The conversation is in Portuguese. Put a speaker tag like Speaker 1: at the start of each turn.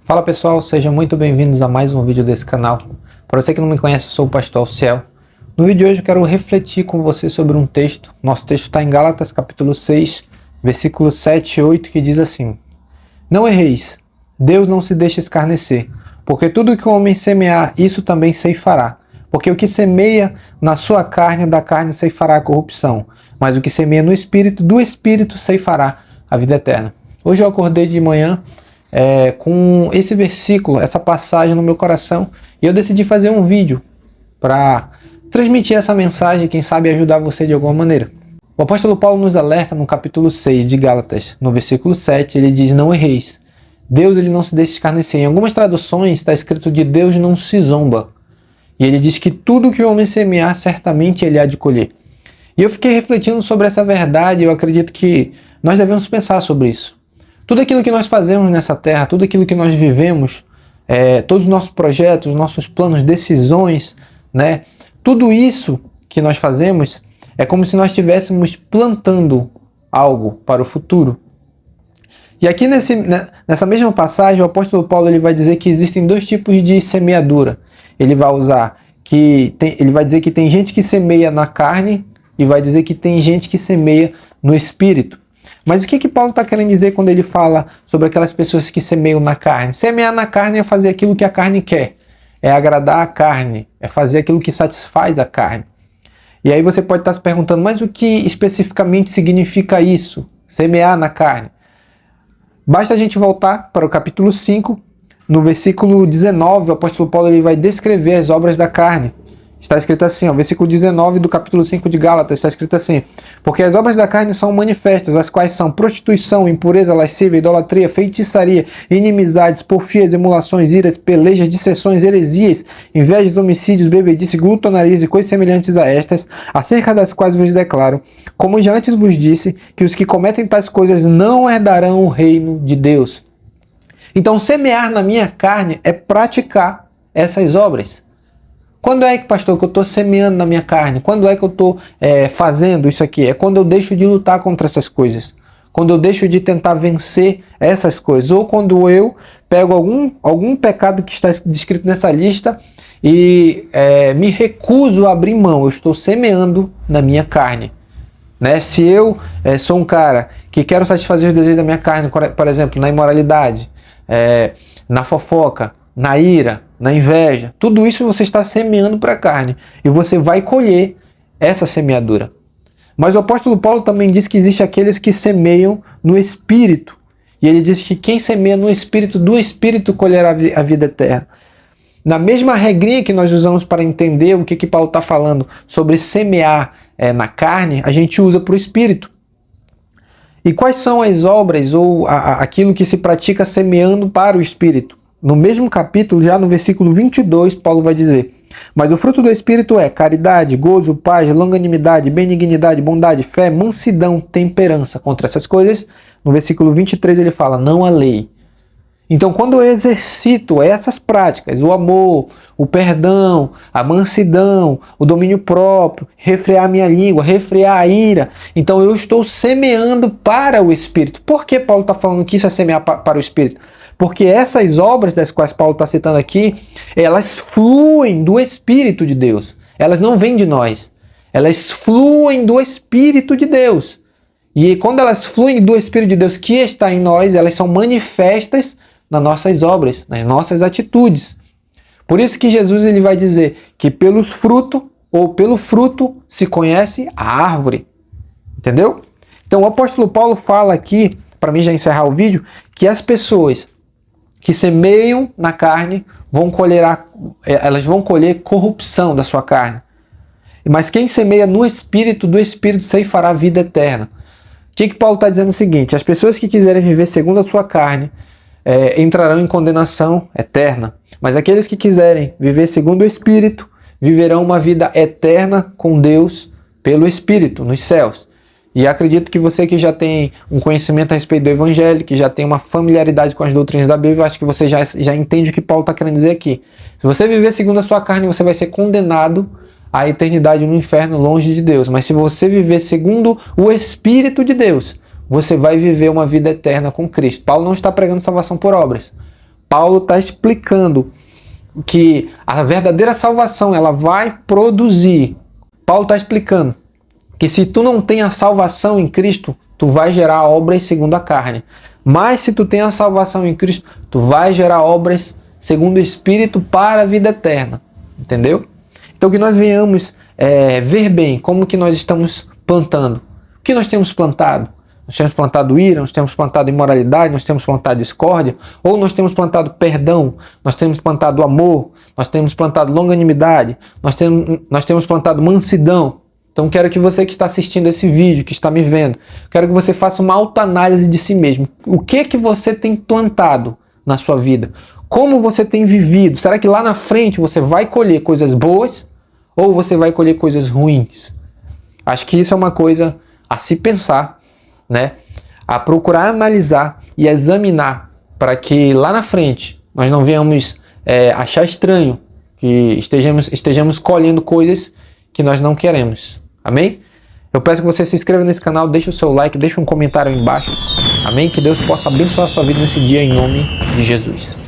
Speaker 1: Fala pessoal, sejam muito bem-vindos a mais um vídeo desse canal. Para você que não me conhece, eu sou o Pastor Alciel. No vídeo de hoje eu quero refletir com você sobre um texto. Nosso texto está em Gálatas capítulo 6, versículos 7 e 8, que diz assim: Não erreis, Deus não se deixa escarnecer, porque tudo que o homem semear, isso também ceifará. Porque o que semeia na sua carne, da carne ceifará a corrupção, mas o que semeia no Espírito, do Espírito ceifará a vida eterna. Hoje eu acordei de manhã com esse versículo, essa passagem no meu coração, e eu decidi fazer um vídeo para transmitir essa mensagem, quem sabe ajudar você de alguma maneira. O apóstolo Paulo nos alerta no capítulo 6 de Gálatas, no versículo 7, ele diz: Não erreis, Deus ele não se deixa escarnecer. Em algumas traduções está escrito de Deus não se zomba, e ele diz que tudo que o homem semear, certamente ele há de colher. E eu fiquei refletindo sobre essa verdade, e eu acredito que nós devemos pensar sobre isso. Tudo aquilo que nós fazemos nessa terra, tudo aquilo que nós vivemos, todos os nossos projetos, nossos planos, decisões, né? Tudo isso que nós fazemos é como se nós estivéssemos plantando algo para o futuro. E aqui nessa mesma passagem, o apóstolo Paulo ele vai dizer que existem dois tipos de semeadura. Ele vai dizer que tem gente que semeia na carne e vai dizer que tem gente que semeia no espírito. Mas o que Paulo está querendo dizer quando ele fala sobre aquelas pessoas que semeiam na carne? Semear na carne é fazer aquilo que a carne quer, é agradar a carne, é fazer aquilo que satisfaz a carne. E aí você pode estar se perguntando, mas o que especificamente significa isso? Semear na carne. Basta a gente voltar para o capítulo 5, no versículo 19, o apóstolo Paulo ele vai descrever as obras da carne. Está escrito assim, versículo 19 do capítulo 5 de Gálatas, está escrito assim: Porque as obras da carne são manifestas, as quais são prostituição, impureza, lascívia, idolatria, feitiçaria, inimizades, porfias, emulações, iras, pelejas, dissensões, heresias, invejas, homicídios, bebedice, glutonarias e coisas semelhantes a estas, acerca das quais vos declaro, como já antes vos disse, que os que cometem tais coisas não herdarão o reino de Deus. Então, semear na minha carne é praticar essas obras. Quando é que, pastor, que eu estou semeando na minha carne? Quando é que eu estou fazendo isso aqui? É quando eu deixo de lutar contra essas coisas. Quando eu deixo de tentar vencer essas coisas. Ou quando eu pego algum pecado que está descrito nessa lista e me recuso a abrir mão. Eu estou semeando na minha carne. Né? Se eu sou um cara que quero satisfazer os desejos da minha carne, por exemplo, na imoralidade, na fofoca, na ira, na inveja, tudo isso você está semeando para a carne e você vai colher essa semeadura. Mas o apóstolo Paulo também diz que existe aqueles que semeiam no Espírito, e ele diz que quem semeia no Espírito, do Espírito colherá a vida eterna. Na mesma regrinha que nós usamos para entender o que Paulo está falando sobre semear na carne, a gente usa para o Espírito. E quais são as obras ou aquilo que se pratica semeando para o Espírito? No mesmo capítulo, já no versículo 22, Paulo vai dizer: Mas o fruto do Espírito é caridade, gozo, paz, longanimidade, benignidade, bondade, fé, mansidão, temperança. Contra essas coisas, no versículo 23 ele fala: Não há lei. Então, quando eu exercito essas práticas, o amor, o perdão, a mansidão, o domínio próprio, refrear a minha língua, refrear a ira, então eu estou semeando para o Espírito. Por que Paulo está falando que isso é semear para o Espírito? Porque essas obras das quais Paulo está citando aqui, elas fluem do Espírito de Deus. Elas não vêm de nós. Elas fluem do Espírito de Deus. E quando elas fluem do Espírito de Deus que está em nós, elas são manifestas nas nossas obras, nas nossas atitudes. Por isso que Jesus ele vai dizer que pelos frutos, ou pelo fruto, se conhece a árvore. Entendeu? Então o apóstolo Paulo fala aqui, para mim já encerrar o vídeo, que as pessoas que semeiam na carne elas vão colher corrupção da sua carne. Mas quem semeia no Espírito, do Espírito ceifará a vida eterna. O que Paulo está dizendo? É o seguinte: as pessoas que quiserem viver segundo a sua carne entrarão em condenação eterna. Mas aqueles que quiserem viver segundo o Espírito viverão uma vida eterna com Deus pelo Espírito, nos céus. E acredito que você que já tem um conhecimento a respeito do Evangelho, que já tem uma familiaridade com as doutrinas da Bíblia, acho que você já entende o que Paulo está querendo dizer aqui. Se você viver segundo a sua carne, você vai ser condenado à eternidade no inferno, longe de Deus. Mas se você viver segundo o Espírito de Deus, você vai viver uma vida eterna com Cristo. Paulo não está pregando salvação por obras. Paulo está explicando que a verdadeira salvação ela vai produzir. Paulo está explicando que se tu não tem a salvação em Cristo, tu vai gerar obras segundo a carne. Mas se tu tem a salvação em Cristo, tu vai gerar obras segundo o Espírito para a vida eterna. Entendeu? Então que nós venhamos ver bem como que nós estamos plantando. O que nós temos plantado? Nós temos plantado ira, nós temos plantado imoralidade, nós temos plantado discórdia, ou nós temos plantado perdão, nós temos plantado amor, nós temos plantado longanimidade, nós temos plantado mansidão. Então quero que você que está assistindo esse vídeo, que está me vendo, quero que você faça uma autoanálise de si mesmo. O que você tem plantado na sua vida? Como você tem vivido? Será que lá na frente você vai colher coisas boas ou você vai colher coisas ruins? Acho que isso é uma coisa a se pensar, né? A procurar analisar e examinar, para que lá na frente nós não venhamos achar estranho que estejamos colhendo coisas que nós não queremos. Amém? Eu peço que você se inscreva nesse canal, deixe o seu like, deixe um comentário aí embaixo. Amém? Que Deus possa abençoar a sua vida nesse dia em nome de Jesus.